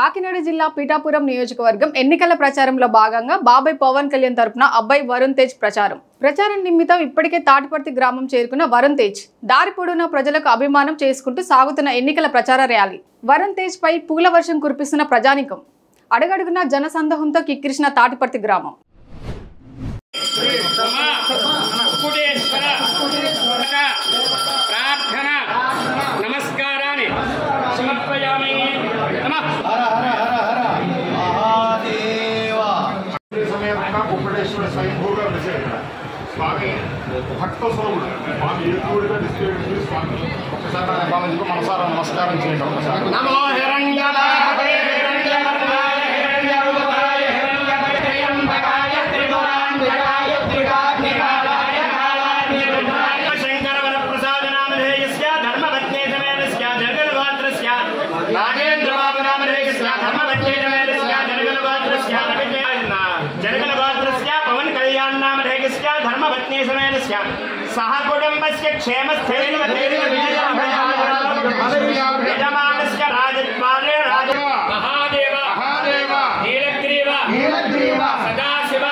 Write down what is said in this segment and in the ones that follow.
కాకినాడ జిల్లా పీఠాపురం నియోజకవర్గం ఎన్నికల ప్రచారంలో భాగంగా బాబాయ్ పవన్ కళ్యాణ్ తరపున అబ్బాయి వరుణ్ తేజ్ ప్రచారం నిమిత్తం ఇప్పటికే తాటిపర్తి గ్రామం చేరుకున్న వరుణ్ తేజ్ దారి పొడవునా ప్రజలకు అభిమానం చేసుకుంటూ సాగుతున్న ఎన్నికల ప్రచార ర్యాలీ. వరుణ్ తేజ్ పై పూల వర్షం కురిపిస్తున్న ప్రజానికం. అడుగడుగున జనసందోహంతో కిక్కిరిసిన తాటిపర్తి గ్రామం. स्वामी भक्त स्वरूप स्वामी स्वामी मनसारा नमस्कार नमो हिरण्यनाभाय हिरण्यवर्णाय हिरण्यरूपाय हिरण्यकटकट्टयम्बकाय त्रिपुरान्धकाय त्रिकाग्निकालाय कालाग्निरुद्राय शङ्करवरप्रसादनामधेयस्य धर्मपत्नी समेतस्य जगन्गोत्रस्य नागेन्द्रबाबुनामधेयस्य धर्मपत्नी समेतस्य जगन्गोत्रस्य जगन्गोत्रस्य पवन कल्याण नामधेयस्य धर्मपत्नी समेतस्य सह कुटुम्बस्य क्षेमस्थैर्यमानस्य राजद्वारे महादेव महादेव नीलग्रीव सदाशिव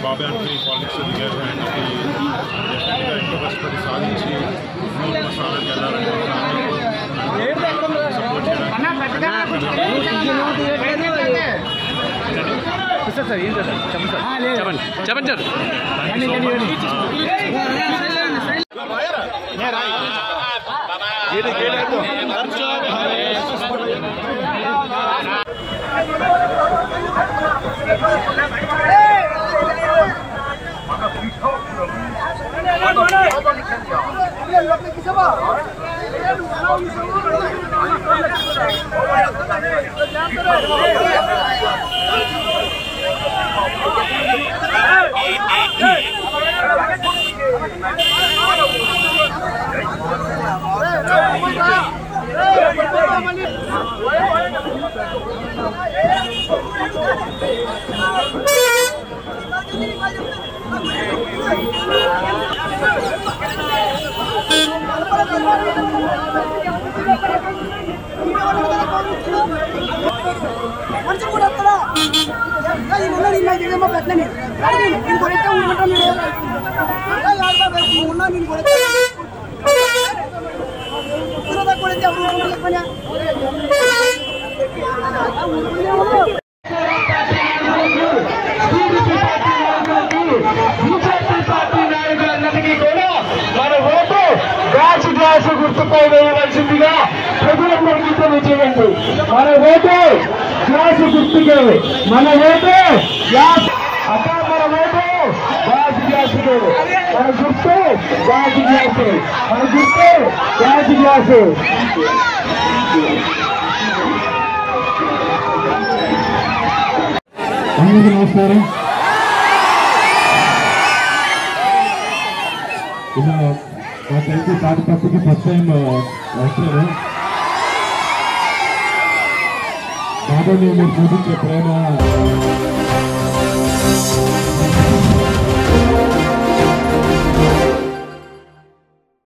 బాబాయ్ పాలిటిక్స్ దిగారు ఆయనకి కష్టపడి సాధించి స్థానానికి వెళ్ళాలని చెప్పండి గుర్తుపై వేయవలసిందిగా ప్రజలందరికీ తెలియజేయండి. మన ఓటు గ్లాసు గుర్తుకే, మన ఓటు అక్క, మన ఓటు గ్యాస్ గ్లాసు, మన గుర్తు గ్యాస్ గ్లాసు, మన గుర్తు గ్యాస్ గ్లాసు. అందరికీ నమస్కారం. ఇలా మా తెలిసి తాటిపత్తికి ఫస్ట్ టైం వచ్చాను. బాబా మీరు చూపించే ప్రేమ